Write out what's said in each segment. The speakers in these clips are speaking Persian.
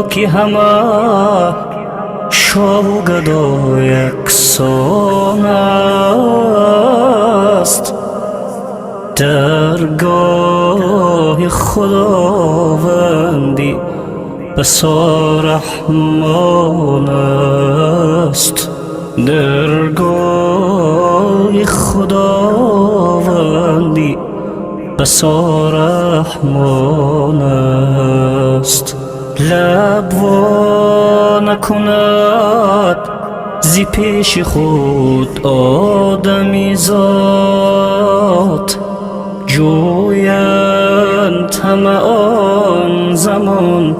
که همه شوگد و یکسان است، درگاه خداوندی بسیار رحمان است. درگاه خداوندی بسیار رحمان است. لب وا نکند زی پیش خود آدمی زاد، جویند همه آن زمان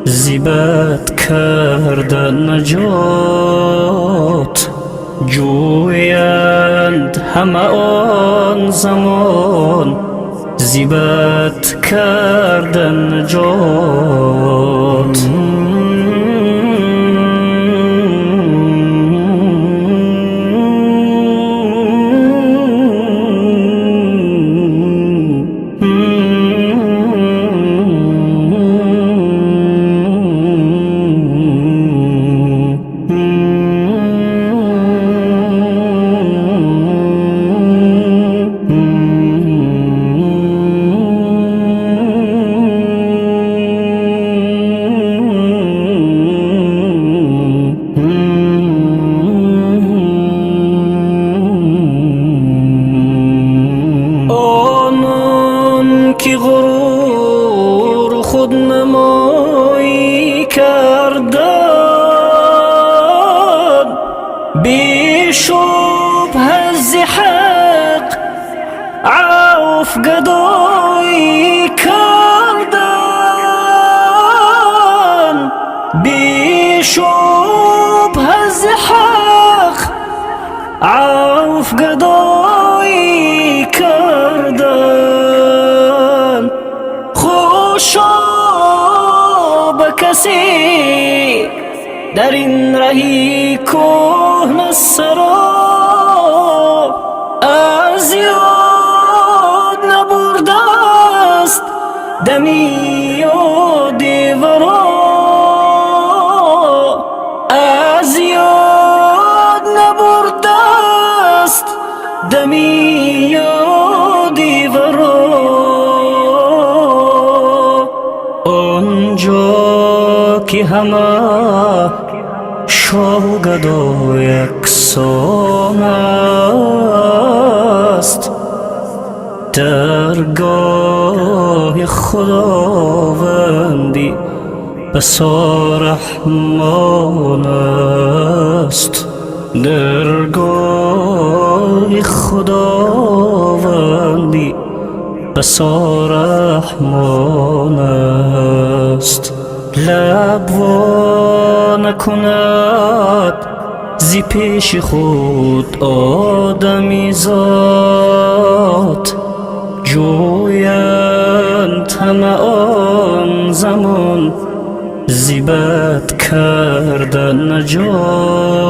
زی بد کردن نجات. جویند همه آن زمان زی بد کردن نجات. که غرور خود نمایی کردن، بی شبهه ز حق عوف گدایی کردن، بی شبهه ز حق عوف گدایی کردن. خوشا به کسی در این رهی کهنه سرا از یاد نبرده است دمی یادی ورا. از یاد نبرده است دمی یادی ورا. آنجا که همه شوگد و یکسان است، درگاه خداوندی بسیار رحمان است. درگاه خداوندی بسیار رحمان است. لب وا نکند زی پیش خود آدمی زاد، جویند همه آن زمان زی بد کردن نجات.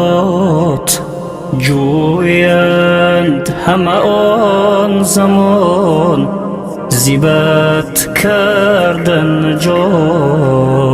جویند همه آن زمان زی بد کردن نجات.